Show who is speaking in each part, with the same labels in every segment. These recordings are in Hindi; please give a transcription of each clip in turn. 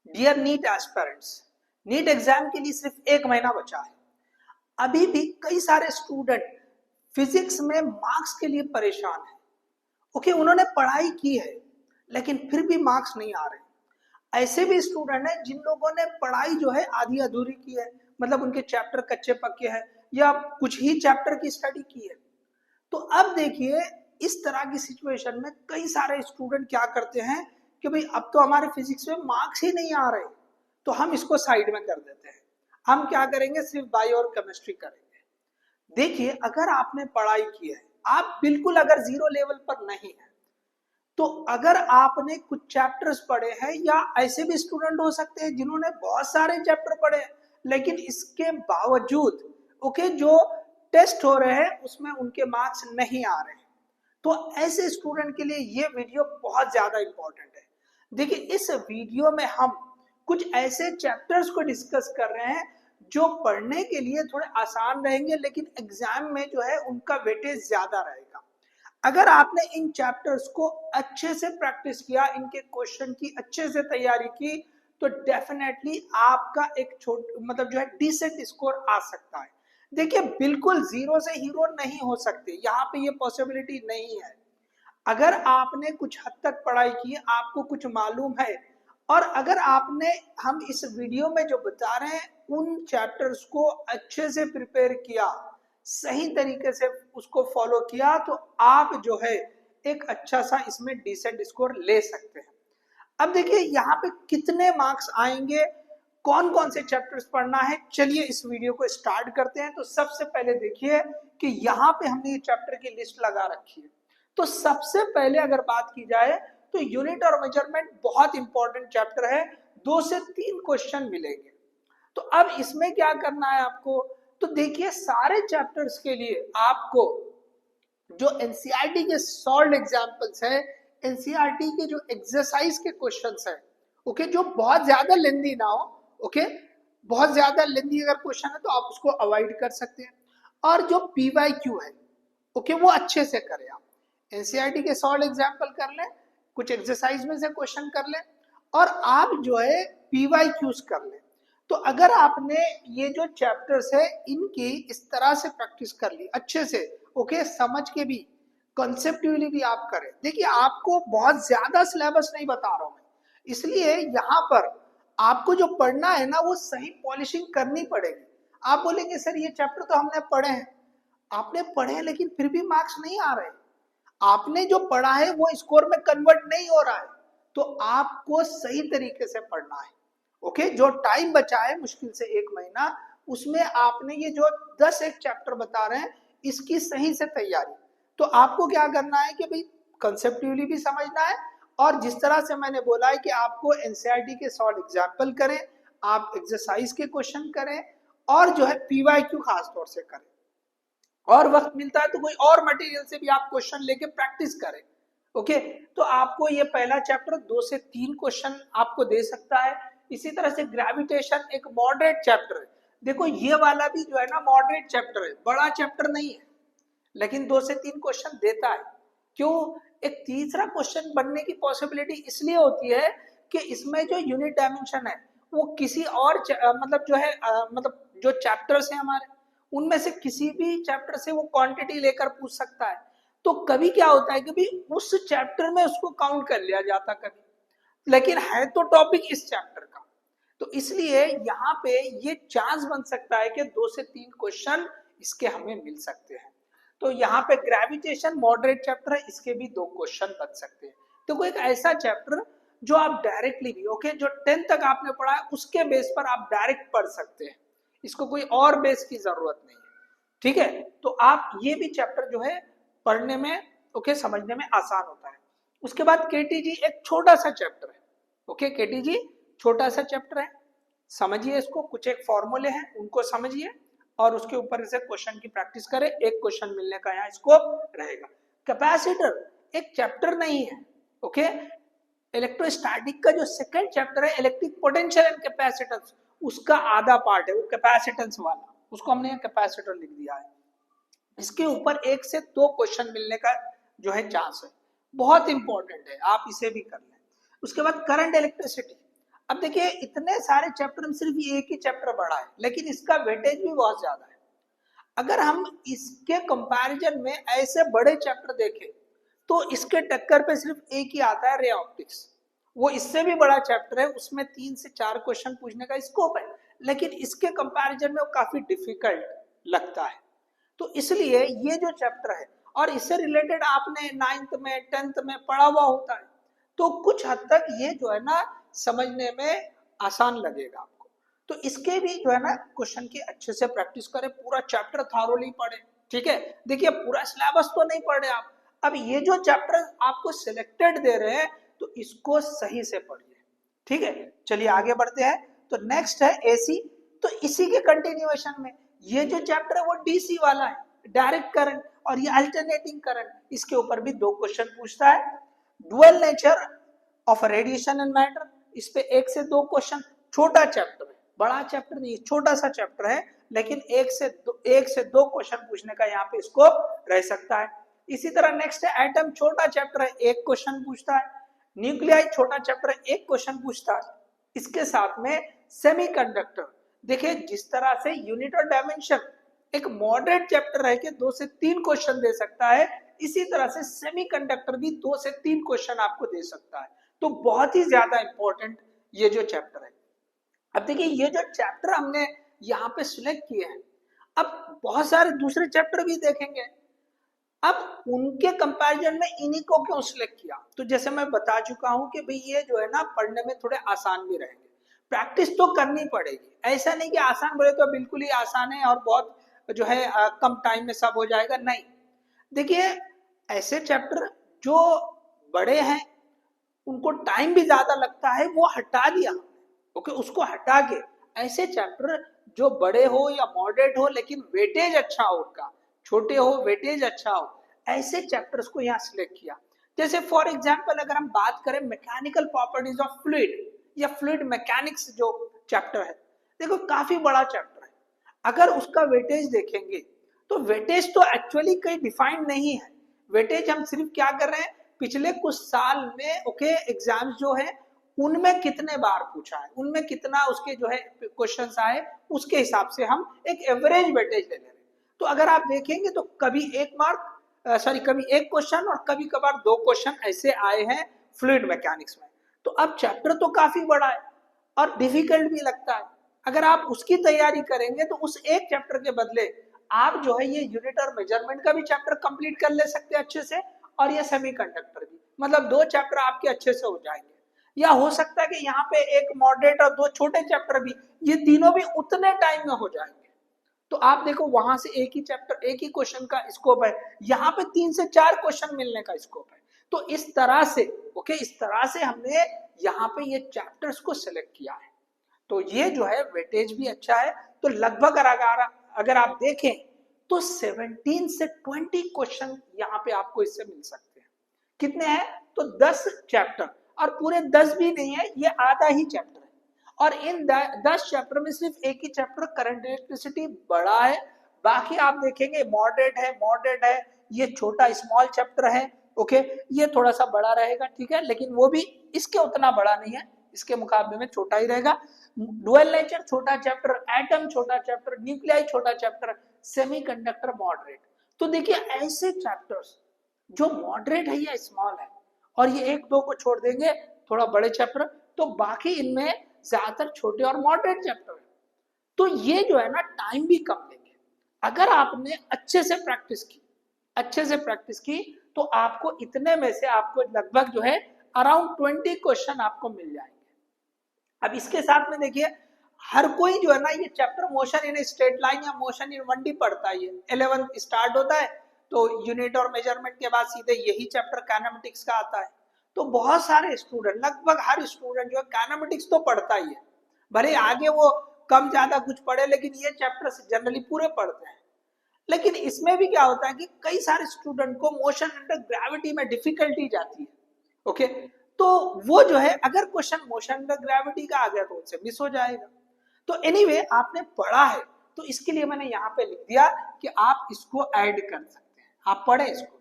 Speaker 1: Dear NEET aspirants, NEET exam के लिए सिर्फ 1 महीना बचा है। अभी भी कई सारे स्टूडेंट फिजिक्स में मार्क्स के लिए परेशान है। ओके, उन्होंने पढ़ाई की है लेकिन फिर भी मार्क्स नहीं आ रहे। ऐसे भी स्टूडेंट हैं जिन लोगों ने पढ़ाई जो है आधी अधूरी की है, मतलब उनके चैप्टर कच्चे पक्के हैं या कुछ ही चैप्टर की स्टडी की है। तो अब देखिए, इस तरह की सिचुएशन में कई सारे स्टूडेंट क्या करते हैं कि भाई अब तो हमारे फिजिक्स में मार्क्स ही नहीं आ रहे, तो हम इसको साइड में कर देते हैं। हम क्या करेंगे, सिर्फ बायो और केमिस्ट्री करेंगे। देखिए, अगर आपने पढ़ाई की है, आप बिल्कुल अगर जीरो लेवल पर नहीं है, तो अगर आपने कुछ चैप्टर्स पढ़े हैं, या ऐसे भी स्टूडेंट हो सकते हैं जिन्होंने बहुत सारे चैप्टर पढ़े लेकिन इसके बावजूद ओके जो टेस्ट हो रहे हैं उसमें उनके मार्क्स नहीं आ रहे हैं, तो ऐसे स्टूडेंट के लिए ये वीडियो बहुत ज्यादा इंपॉर्टेंट है। देखिए, इस वीडियो में हम कुछ ऐसे चैप्टर्स को डिस्कस कर रहे हैं जो पढ़ने के लिए थोड़े आसान रहेंगे लेकिन एग्जाम में जो है उनका वेटेज ज्यादा रहेगा। अगर आपने इन चैप्टर्स को अच्छे से प्रैक्टिस किया, इनके क्वेश्चन की अच्छे से तैयारी की, तो डेफिनेटली आपका एक मतलब जो है डिसेंट स्कोर आ सकता है। देखिए, बिल्कुल जीरो से हीरो नहीं हो सकते, यहाँ पे ये पॉसिबिलिटी नहीं है। अगर आपने कुछ हद तक पढ़ाई की, आपको कुछ मालूम है, और अगर आपने हम इस वीडियो में जो बता रहे हैं उन चैप्टर्स को अच्छे से प्रिपेयर किया, सही तरीके से उसको फॉलो किया, तो आप जो है एक अच्छा सा इसमें डिसेंट स्कोर ले सकते हैं। अब देखिए, यहाँ पे कितने मार्क्स आएंगे, कौन कौन से चैप्टर्स पढ़ना है, चलिए इस वीडियो को स्टार्ट करते हैं। तो सबसे पहले देखिए कि यहाँ पे हमने ये चैप्टर की लिस्ट लगा रखी है। तो सबसे पहले अगर बात की जाए तो यूनिट और मेजरमेंट बहुत इंपॉर्टेंट चैप्टर है, 2 से 3 क्वेश्चन मिलेंगे। तो अब इसमें क्या करना है आपको, तो देखिए सारे चैप्टर्स के लिए आपको जो एनसीईआरटी के सॉल्व एग्जांपल्स है, एनसीईआरटी के जो एक्सरसाइज के क्वेश्चंस है, ओके, जो बहुत ज्यादा लेंदी ना हो, ओके, बहुत ज्यादा लेंदी अगर क्वेश्चन है तो आप उसको अवॉइड कर सकते हैं। और जो पीवाईक्यू है, ओके, वो अच्छे से करें आप। एनसीईआरटी के सॉल्व एग्जांपल कर लें, कुछ एक्सरसाइज में से क्वेश्चन कर लें, और आप जो है पीवाईक्यूज कर लें। तो अगर आपने ये जो चैप्टर्स है इनकी इस तरह से प्रैक्टिस कर ली अच्छे से, ओके, समझ के भी, कॉन्सेप्टिवली भी आप करें। देखिए, आपको बहुत ज्यादा सिलेबस नहीं बता रहा हूं मैं, इसलिए यहाँ पर आपको जो पढ़ना है ना वो सही पॉलिशिंग करनी पड़ेगी। आप बोलेंगे सर ये चैप्टर तो हमने पढ़े हैं, आपने पढ़े हैं लेकिन फिर भी मार्क्स नहीं आ रहे, आपने जो पढ़ा है वो स्कोर में कन्वर्ट नहीं हो रहा है, तो आपको सही तरीके से पढ़ना है। ओके, जो टाइम बचा है मुश्किल से 1 महीना, उसमें आपने ये जो 10 एक चैप्टर बता रहे हैं इसकी सही से तैयारी। तो आपको क्या करना है कि भाई कंसेप्टिवली भी समझना है, और जिस तरह से मैंने बोला है कि आपको एनसीईआरटी के सॉल्व एग्जाम्पल करें, आप एक्सरसाइज के क्वेश्चन करें, और जो है पीवाईक्यू खास तौर से करें, और वक्त मिलता है तो कोई और मटेरियल से भी आप क्वेश्चन लेके प्रैक्टिस करें। ओके, तो आपको ये पहला चैप्टर 2 से 3 क्वेश्चन आपको दे सकता है। इसी तरह से ग्रेविटेशन एक मॉडरेट चैप्टर है। देखो, ये वाला भी जो है ना मॉडरेट चैप्टर है, बड़ा चैप्टर नहीं है, लेकिन 2 से 3 क्वेश्चन देता है। क्यों? एक तीसरा क्वेश्चन बनने की पॉसिबिलिटी इसलिए होती है कि इसमें जो यूनिट डायमेंशन है वो किसी और मतलब जो है मतलब जो चैप्टर्स हैं हमारे, उनमें से किसी भी चैप्टर से वो क्वांटिटी लेकर पूछ सकता है। तो कभी क्या होता है कि भी उस चैप्टर में उसको काउंट कर लिया जाता कभी, लेकिन है तो टॉपिक इस चैप्टर का, तो इसलिए यहाँ पे ये चांस बन सकता है कि 2 से 3 क्वेश्चन इसके हमें मिल सकते हैं। तो यहाँ पे ग्रेविटेशन मॉडरेट चैप्टर है, इसके भी 2 क्वेश्चन बन सकते हैं। तो कोई एक ऐसा चैप्टर जो आप डायरेक्टली भी, ओके, जो 10 तक आपने पढ़ा है उसके बेस पर आप डायरेक्ट पढ़ सकते हैं, इसको कोई और बेस की जरूरत नहीं है। ठीक है, तो आप ये भी चैप्टर जो है पढ़ने में, ओके, समझने में आसान होता है। उसके बाद केटीजी एक छोटा सा चैप्टर है। ओके, केटीजी छोटा सा चैप्टर है, समझिए इसको, कुछ एक फॉर्मूले हैं उनको समझिए, और उसके ऊपर से क्वेश्चन की प्रैक्टिस करें, एक क्वेश्चन मिलने का यहाँ स्कोप रहेगा। कैपेसिटर एक चैप्टर नहीं है, ओके, इलेक्ट्रोस्टैटिक का जो सेकंड चैप्टर है इलेक्ट्रिक पोटेंशियल एंड कैपेसिटेंस, उसका आधा पार्ट है वो कैपेसिटेंस वाला, उसको हमने यहाँ कैपेसिटर लिख दिया है। इसके ऊपर 1 से 2 क्वेश्चन मिलने का जो है चांस है, बहुत इंपॉर्टेंट है, आप इसे भी कर लें। उसके बाद करंट इलेक्ट्रिसिटी, अब देखिए इतने सारे चैप्टर में सिर्फ ये एक ही चैप्टर बड़ा है, लेकिन इसका वेटेज भी बहुत ज्यादा है। अगर हम इसके कंपैरिजन में ऐसे बड़े चैप्टर देखें तो इसके टक्कर पे सिर्फ एक ही आता है, रे ऑप्टिक्स। वो इससे भी बड़ा चैप्टर है, उसमें 3 से 4 क्वेश्चन पूछने का स्कोप है, लेकिन इसके कंपैरिजन में वो काफी डिफिकल्ट लगता है। तो इसलिए ये जो चैप्टर है और इससे रिलेटेड आपने 9th में 10th में पढ़ा हुआ होता है, तो कुछ हद तक ये जो है ना समझने में आसान लगेगा आपको। तो इसके भी जो है ना क्वेश्चन की अच्छे से प्रैक्टिस करें, पूरा चैप्टर थॉरोली पढ़े, ठीक है। देखिए पूरा सिलेबस तो नहीं पढ़े आप, अब ये जो चैप्टर आपको सिलेक्टेड दे रहे हैं तो इसको सही से पढ़िए, ठीक है। चलिए आगे बढ़ते हैं। तो नेक्स्ट है एसी। तो इसी के कंटिन्यूएशन में ये जो चैप्टर है वो डीसी वाला है, डायरेक्ट करंट, और ये अल्टरनेटिंग करंट, इसके ऊपर भी 2 क्वेश्चन पूछता है। Dual nature of radiation and matter, इस पे 1 से 2 क्वेश्चन। छोटा चैप्टर है, बड़ा चैप्टर नहीं, छोटा सा चैप्टर है, लेकिन 1 से 2 क्वेश्चन पूछने का यहाँ पे स्कोप रह सकता है। इसी तरह नेक्स्ट है एटम, छोटा चैप्टर है, 1 क्वेश्चन पूछता है। न्यूक्लियाई, छोटा चैप्टर है, 1 क्वेश्चन पूछता है। इसके साथ में सेमीकंडक्टर, देखिए जिस तरह से यूनिट और डायमेंशन एक मॉडरेट चैप्टर रह के 2 से 3 क्वेश्चन दे सकता है, इसी तरह से सेमीकंडक्टर भी 2 से 3 क्वेश्चन आपको दे सकता है। तो बहुत ही ज्यादा इंपॉर्टेंट ये जो चैप्टर है। अब देखिए ये जो चैप्टर हमने यहाँ पे सिलेक्ट किए हैं, अब बहुत सारे दूसरे चैप्टर भी देखेंगे, अब उनके कंपैरिजन में इन्हीं को क्यों सिलेक्ट किया, तो जैसे मैं बता चुका हूं कि भाई ये जो है ना पढ़ने में थोड़े आसान भी रहेंगे, प्रैक्टिस तो करनी पड़ेगी। ऐसा नहीं कि आसान बोले तो बिल्कुल ही आसान है और बहुत जो है कम टाइम में सब हो जाएगा, नहीं। देखिए ऐसे चैप्टर जो बड़े हैं उनको टाइम भी ज्यादा लगता है, वो हटा दिया, ओके, उसको हटा के ऐसे चैप्टर जो बड़े हो या मॉडरेट हो लेकिन वेटेज अच्छा हो उनका, छोटे हो वेटेज अच्छा हो, ऐसे चैप्टर्स को यहाँ सिलेक्ट किया। जैसे फॉर एग्जांपल अगर हम बात करें मैकेनिकल प्रॉपर्टीज ऑफ फ्लूइड या फ्लूइड मैकेनिक्स जो चैप्टर है, देखो काफी बड़ा चैप्टर है। अगर उसका वेटेज देखेंगे तो वेटेज तो एक्चुअली कहीं डिफाइंड नहीं है। वेटेज हम सिर्फ क्या कर रहे हैं, पिछले कुछ साल में ओके एग्जाम्स जो है उनमें कितने बार पूछा है, उनमें कितना उसके जो है क्वेश्चंस आए, उसके हिसाब से हम एक एवरेज वेटेज ले ले रहे हैं। तो अगर आप देखेंगे तो कभी 1 मार्क कभी 1 क्वेश्चन और कभी कभार 2 क्वेश्चन ऐसे आए हैं फ्लूइड मैकेनिक्स में। तो अब चैप्टर तो काफी बड़ा है और डिफिकल्ट भी लगता है। अगर आप उसकी तैयारी करेंगे तो उस एक चैप्टर के बदले आप जो है ये यूनिट और मेजरमेंट का भी चैप्टर कंप्लीट कर ले सकते हैं अच्छे से, और ये सेमीकंडक्टर भी, मतलब 2 चैप्टर आपके अच्छे से हो जाएंगे। या हो सकता है कि यहाँ पे एक मॉडरेट और 2 छोटे चैप्टर भी, ये तीनों भी उतने टाइम में हो जाएंगे। तो आप देखो वहां से एक ही चैप्टर एक ही क्वेश्चन का स्कोप है, यहाँ पे 3 से 4 क्वेश्चन मिलने का स्कोप है। तो इस तरह से ओके, इस तरह से हमने यहाँ पे ये चैप्टर्स को सिलेक्ट किया है। तो ये जो है वेटेज भी अच्छा है। तो लगभग अगर आप देखें तो 17 से 20 क्वेश्चन यहाँ पे आपको इससे मिल सकते हैं। कितने हैं, तो 10 चैप्टर, और पूरे 10 भी नहीं है, ये आधा ही चैप्टर है। और इन 10 चैप्टर में सिर्फ एक ही चैप्टर करंट इलेक्ट्रिसिटी बड़ा है, बाकी आप देखेंगे मॉडरेट है, ये छोटा स्मॉल चैप्टर है, ओके, ये थोड़ा सा बड़ा रहेगा, ठीक है, लेकिन वो भी इसके उतना बड़ा नहीं है, इसके मुकाबले में छोटा ही रहेगा। डुअल नेचर छोटा चैप्टर, एटम छोटा चैप्टर, न्यूक्लियाई छोटा चैप्टर, सेमीकंडक्टर मॉडरेट। तो देखिए ऐसे चैप्टर्स जो मॉडरेट है या स्मॉल है, और ये 1-2 को छोड़ देंगे थोड़ा बड़े चैप्टर, तो बाकी इनमें ज्यादातर छोटे और मॉडरेट चैप्टर है। तो ये जो है ना टाइम भी कम लेंगे। अगर आपने अच्छे से प्रैक्टिस की तो आपको इतने में से आपको लगभग जो है अराउंड 20 क्वेश्चन आपको मिल जाएंगे। अब इसके साथ में देखिए हर कोई जो है ना ये chapter motion in straight line या मोशन इन 1D पढ़ता है। 11th स्टार्ट होता है तो यूनिट और मेजरमेंट के बाद सीधे यही चैप्टर काइनेमेटिक्स का आता है। तो बहुत सारे स्टूडेंट, लगभग हर स्टूडेंट जो है काइनेमेटिक्स तो पढ़ता ही है, भले आगे वो कम ज्यादा कुछ पढ़े, लेकिन ये चैप्टर जनरली पूरे पढ़ते हैं। लेकिन इसमें भी क्या होता है कि कई सारे स्टूडेंट को मोशन अंडर ग्रेविटी में डिफिकल्टी जाती है, ओके, तो वो जो है अगर क्वेश्चन मोशन अंडर ग्रेविटी का आ गया तो उनसे मिस हो जाएगा। तो एनीवे आपने पढ़ा है तो इसके लिए मैंने यहाँ पे लिख दिया कि आप इसको ऐड कर सकते हैं, आप पढ़े इसको।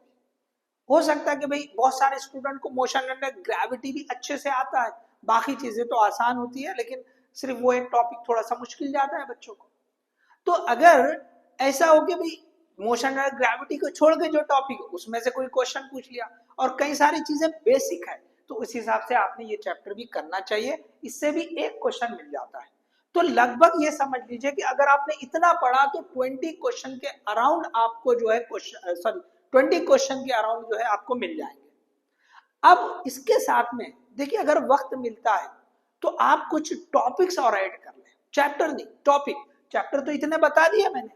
Speaker 1: हो सकता है कि भाई बहुत सारे स्टूडेंट को मोशन अंडर ग्रेविटी भी अच्छे से आता है, बाकी चीजें तो आसान होती है, लेकिन सिर्फ वो एक टॉपिक थोड़ा सा मुश्किल जाता है बच्चों को। तो अगर ऐसा हो कि भाई मोशन और ग्रेविटी को छोड़ के जो टॉपिक है उसमें से कोई क्वेश्चन पूछ लिया और कई सारी चीजें बेसिक है, तो उस हिसाब से आपने ये चैप्टर भी करना चाहिए, इससे भी एक क्वेश्चन मिल जाता है। तो लगभग ये समझ लीजिए कि अगर आपने इतना पढ़ा तो 20 क्वेश्चन के अराउंड आपको जो है क्वेश्चन, सॉरी 20 क्वेश्चन के अराउंड जो है आपको मिल जाएंगे। अब इसके साथ में देखिए अगर वक्त मिलता है तो आप कुछ टॉपिक्स और ऐड कर लें, चैप्टर नहीं टॉपिक। चैप्टर तो इतने बता दिए मैंने,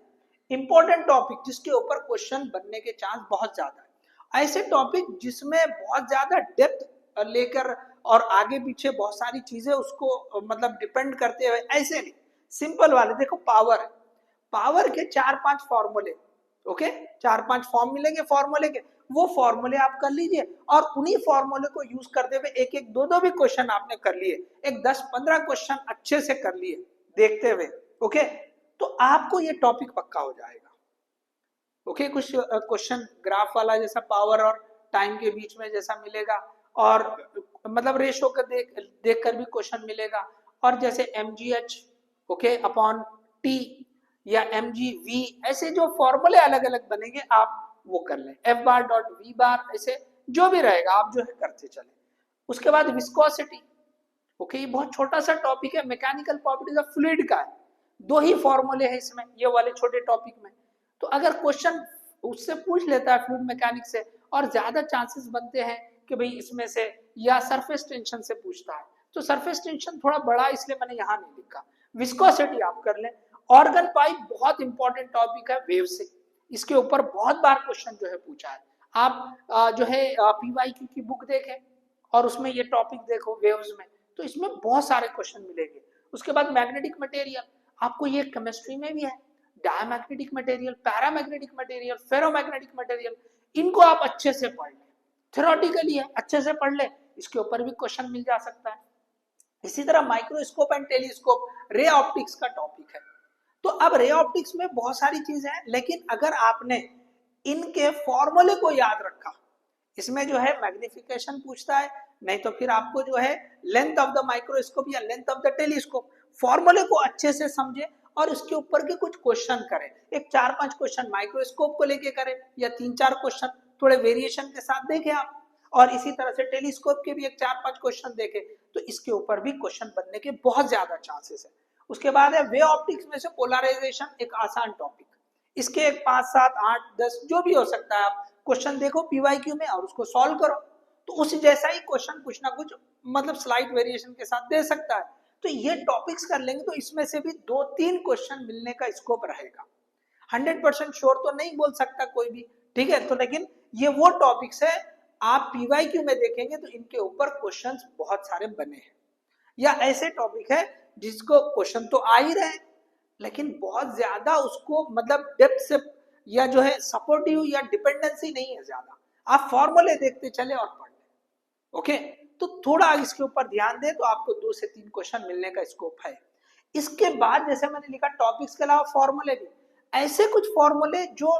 Speaker 1: इंपॉर्टेंट टॉपिक जिसके ऊपर क्वेश्चन बनने के चांस बहुत ज्यादा है, ऐसे टॉपिक जिसमें बहुत ज्यादा डेप्थ लेकर और आगे पीछे बहुत सारी चीजें उसको मतलब डिपेंड करते हुए, ऐसे नहीं सिंपल वाले। देखो पावर है, पावर के 4-5 फॉर्मूले, ओके 4-5 फॉर्म मिलेंगे फॉर्मूले के, वो फॉर्मूले आप कर लीजिए और उन्हीं फॉर्मूले को यूज करते हुए एक एक दो दो भी क्वेश्चन आपने कर लिए, एक 10-15 क्वेश्चन अच्छे से कर लिए देखते हुए, ओके तो आपको ये टॉपिक पक्का हो जाएगा। ओके कुछ क्वेश्चन ग्राफ वाला जैसा पावर और टाइम के बीच में जैसा मिलेगा, और मतलब रेशो का देख कर भी क्वेश्चन मिलेगा, और जैसे mgh ओके अपॉन t या mgv, ऐसे जो फॉर्मूले अलग अलग बनेंगे आप वो कर लें, f बार डॉट v बार, ऐसे जो भी रहेगा आप जो है करते चले। उसके बाद विस्कोसिटी, ओके ये बहुत छोटा सा टॉपिक है, मैकेनिकल प्रॉपर्टीज ऑफ फ्लूइड का है, 2 ही फॉर्मूले हैं इसमें ये वाले छोटे टॉपिक में। तो अगर क्वेश्चन उससे पूछ लेता है फ्लूइड मैकेनिक्स से, और ज्यादा चांसेस बनते हैं कि भाई इसमें से या सरफेस टेंशन से पूछता है, तो सरफेस टेंशन थोड़ा बड़ा इसलिए मैंने यहाँ नहीं लिखा। विस्कोसिटी आप कर लें। ऑर्गन पाइप बहुत इंपॉर्टेंट टॉपिक है वेव से, इसके ऊपर बहुत बार क्वेश्चन जो है पूछा है। आप जो है पीवाईक्यू की बुक देखें और उसमें ये टॉपिक देखो वेव्स में, तो इसमें बहुत सारे क्वेश्चन मिलेंगे। उसके बाद मैग्नेटिक मटेरियल, आपको ये केमिस्ट्री में भी है, diamagnetic material, paramagnetic material, ferromagnetic material, इनको आप अच्छे से पढ़ लें, थ्योरेटिकली है अच्छे से पढ़ लें, इसके ऊपर भी क्वेश्चन मिल जा सकता है। इसी तरह microscope and telescope, ray optics का टॉपिक है। तो अब रे ऑप्टिक्स में बहुत सारी चीजें हैं, लेकिन अगर आपने इनके फॉर्मूले को याद रखा, इसमें जो है मैग्निफिकेशन पूछता है, नहीं तो फिर आपको जो है लेंथ ऑफ द माइक्रोस्कोप या लेंथ ऑफ द टेलीस्कोप, फॉर्मूले को अच्छे से समझे और उसके ऊपर के कुछ क्वेश्चन करें। एक 4-5 क्वेश्चन माइक्रोस्कोप को लेके करें या 3-4 क्वेश्चन थोड़े वेरिएशन के साथ देखें आप, और इसी तरह से टेलीस्कोप के भी एक 4-5 क्वेश्चन देखें, तो इसके ऊपर भी क्वेश्चन बनने के बहुत ज्यादा चांसेस है। उसके बाद है वे ऑप्टिक्स में से पोलराइजेशन, एक आसान टॉपिक, इसके एक 5, 7, 8, 10 जो भी हो सकता है, आप क्वेश्चन देखो पीवाईक्यू में और उसको सॉल्व करो, तो उस जैसा ही क्वेश्चन कुछ ना कुछ मतलब स्लाइड वेरिएशन के साथ दे सकता है। तो ये टॉपिक्स कर लेंगे तो इसमें से भी 2-3 क्वेश्चन मिलने का स्कोप रहेगा। 100% श्योर तो नहीं बोल सकता कोई भी, ठीक है, तो लेकिन ये वो टॉपिक्स है आप पीवाईक्यू में देखेंगे तो इनके ऊपर क्वेश्चंस बहुत सारे बने हैं, या ऐसे टॉपिक है जिसको क्वेश्चन तो आ ही रहे लेकिन बहुत ज्यादा उसको मतलब डेप्थ से या जो है सपोर्टिव या डिपेंडेंसी नहीं है ज्यादा, आप फॉर्मूले देखते चले और पढ़ ले, ओके तो थोड़ा इसके ऊपर ध्यान दे तो आपको 2 से 3 क्वेश्चन मिलने का स्कोप है। इसके बाद जैसे मैंने लिखा टॉपिक्स के अलावा फॉर्मूले भी, ऐसे कुछ फॉर्मूले जो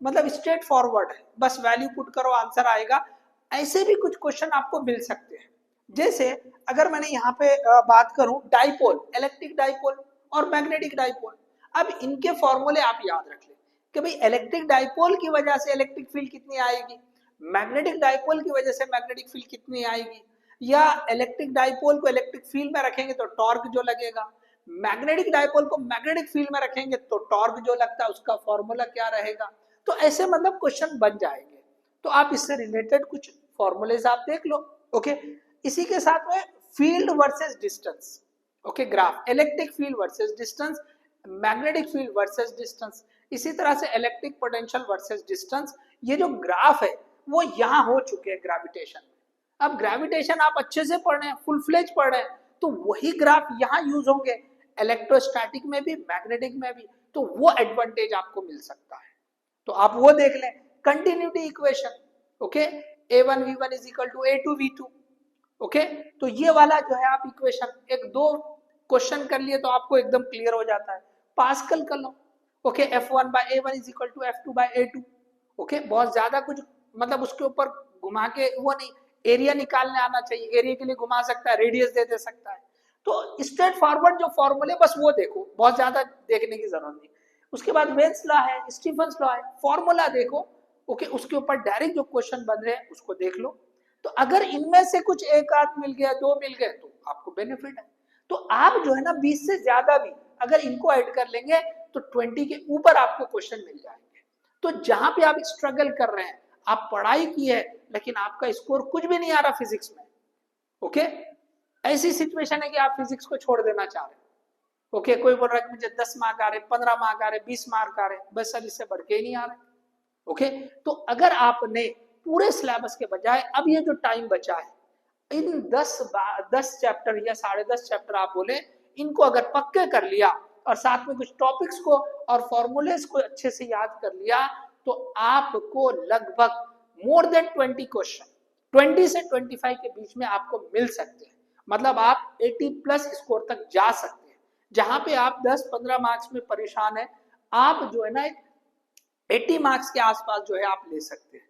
Speaker 1: मतलब स्ट्रेट फॉरवर्ड है, बस वैल्यू पुट करो आंसर आएगा, ऐसे भी कुछ क्वेश्चन आपको मिल सकते हैं। जैसे अगर मैंने यहाँ पे बात करूं डाइपोल, इलेक्ट्रिक डाइपोल और मैग्नेटिक डाइपोल, अब इनके फॉर्मूले आप याद रख लें कि भाई इलेक्ट्रिक डाइपोल की वजह से इलेक्ट्रिक फील्ड कितनी आएगी, मैग्नेटिक डाइपोल की वजह से मैग्नेटिक फील्ड कितनी आएगी, या इलेक्ट्रिक डाइपोल को इलेक्ट्रिक फील्ड में रखेंगे तो टॉर्क जो लगेगा, मैग्नेटिक डाइपोल को मैग्नेटिक फील्ड में रखेंगे तो टॉर्क जो लगता है उसका फॉर्मूला क्या रहेगा। तो ऐसे मतलब क्वेश्चन बन जाएंगे, तो आप इससे रिलेटेड कुछ फॉर्मूलेज आप देख लो, ओके। इसी के साथ में field versus distance, okay graph, electric field versus distance, magnetic field versus distance, इसी तरह से इलेक्ट्रिक पोटेंशियल वर्सेस डिस्टेंस। ये जो ग्राफ है वो यहाँ हो चुके हैं ग्रेविटेशन में, अब ग्रेविटेशन आप अच्छे से पढ़ रहे हैं, फुल फ्लेज पढ़ रहे हैं, तो वही ग्राफ यहाँ यूज होंगे इलेक्ट्रोस्टैटिक में भी मैग्नेटिक में भी, तो वो एडवांटेज आपको मिल सकता है, तो आप वो देख लें। Continuity equation, okay a1v1 is equal to a2v2, okay तो ये वाला जो है आप इक्वेशन एक 2 क्वेश्चन कर लिए तो आपको एकदम क्लियर हो जाता है। पास्कल कर लो, okay f1/a1 is equal to f2/a2, okay बहुत ज्यादा कुछ मतलब उसके ऊपर घुमा के वो नहीं, एरिया निकालने आना चाहिए, एरिया के लिए घुमा सकता है, रेडियस दे सकता है। तो स्ट्रेट फॉरवर्ड जो फॉर्मूले बस वो देखो, बहुत ज्यादा देखने की जरूरत नहीं। उसके बाद वेन्स लॉ है, स्टीफन्स लॉ है, फॉर्मूला देखो, ओके, उसके ऊपर डायरेक्ट जो क्वेश्चन बन रहे हैं उसको देख लो। तो अगर इनमें से कुछ एक आध मिल गया, दो मिल गए, तो आपको बेनिफिट है। तो आप जो है ना 20 से ज्यादा भी अगर इनको ऐड कर लेंगे तो 20 के ऊपर आपको क्वेश्चन मिल जाएंगे। तो जहां पे आप स्ट्रगल कर रहे हैं, आप पढ़ाई की है लेकिन आपका स्कोर कुछ भी नहीं आ रहा फिजिक्स में, ओके, ऐसी सिचुएशन है कि आप फिजिक्स को छोड़ देना चाह रहे हैं, ओके, कोई बोल रहा है कि मुझे 10 मार्क आ रहे, 15 मार्क आ रहे, 20 मार्क आ रहे, बस सर इससे बढ़ के ही नहीं आ रहे, ओके। तो अगर आपने पूरे सिलेबस के बजाय अब ये जो टाइम बचा है, इन 10 चैप्टर या 10.5 चैप्टर आप बोले, इनको अगर पक्के कर लिया और साथ में कुछ टॉपिक्स को और फॉर्मूलेस को अच्छे से याद कर लिया, तो आपको लगभग मोर देन 20 क्वेश्चन 20 से 25 के बीच में आपको मिल सकते हैं। मतलब आप 80 प्लस स्कोर तक जा सकते हैं। जहां पे आप 10-15 मार्क्स में परेशान है, आप जो है ना 80 मार्क्स के आसपास जो है आप ले सकते हैं।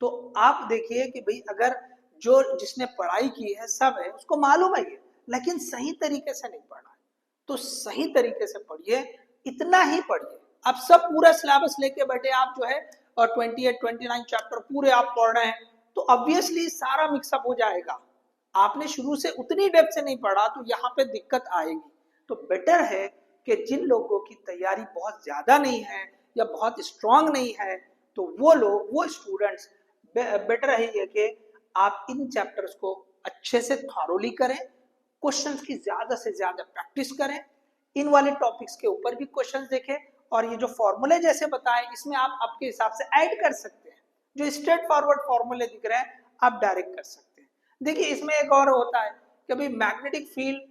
Speaker 1: तो आप देखिए कि भाई अगर जो जिसने पढ़ाई की है सब है, उसको मालूम है ये, लेकिन सही तरीके से नहीं पढ़ा है, तो सही तरीके से पढ़िए, इतना ही पढ़िए। अब सब पूरा सिलेबस लेके बैठे आप जो है और 28-29 चैप्टर पूरे आप पढ़ रहे हैं, तो ऑब्वियसली सारा मिक्सअप हो जाएगा। आपने शुरू से उतनी डेप्थ से नहीं पढ़ा तो यहाँ पे दिक्कत आएगी। तो बेटर है कि जिन लोगों की तैयारी बहुत ज्यादा नहीं है या बहुत स्ट्रांग नहीं है, तो वो लोग, वो स्टूडेंट्स बेटर है ये कि आप इन चैप्टर्स को अच्छे से थॉरोली करें, क्वेश्चंस की ज्यादा से ज्यादा प्रैक्टिस करें, इन वाले टॉपिक्स के ऊपर भी क्वेश्चंस देखें, और ये जो फॉर्मूले जैसे बताए इसमें आप आपके हिसाब से ऐड कर सकते हैं। जो स्ट्रेट फॉरवर्ड फॉर्मूले दिख रहे हैं आप डायरेक्ट कर सकते हैं। देखिए इसमें एक और होता है कि भाई magnetic field,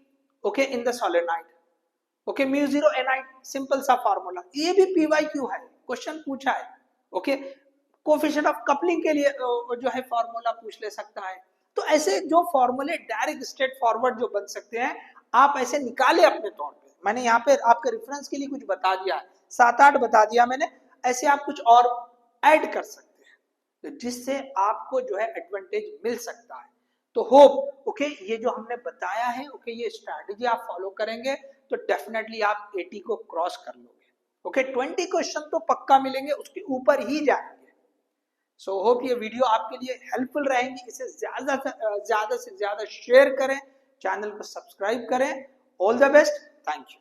Speaker 1: okay, in the solenoid, okay, mu 0 एनाइड, सिंपल सा फार्मूला, ये भी पीवाईक्यू है, क्वेश्चन पूछा है, ओके। कोफिशिएंट ऑफ कपलिंग के लिए जो है फार्मूला पूछ ले सकता है। तो ऐसे जो फॉर्मूले डायरेक्ट स्ट्रेट फॉरवर्ड जो बन सकते हैं, आप ऐसे निकाले अपने तौर पे। मैंने यहाँ पे आपके रेफरेंस के लिए कुछ बता दिया है, 7-8 बता दिया मैंने, ऐसे आप कुछ और ऐड कर सकते हैं, तो जिससे आपको जो है एडवांटेज मिल सकता है। तो होप, ओके, ये जो हमने बताया है, ओके, ये स्ट्रैटेजी आप फॉलो करेंगे तो डेफिनेटली आप 80 को क्रॉस कर लोगे, ओके। 20 क्वेश्चन तो पक्का मिलेंगे, उसके ऊपर ही जाएंगे। सो होप ये वीडियो आपके लिए हेल्पफुल रहेंगी। इसे ज्यादा से ज्यादा शेयर करें, चैनल को सब्सक्राइब करें। All the best, thank you.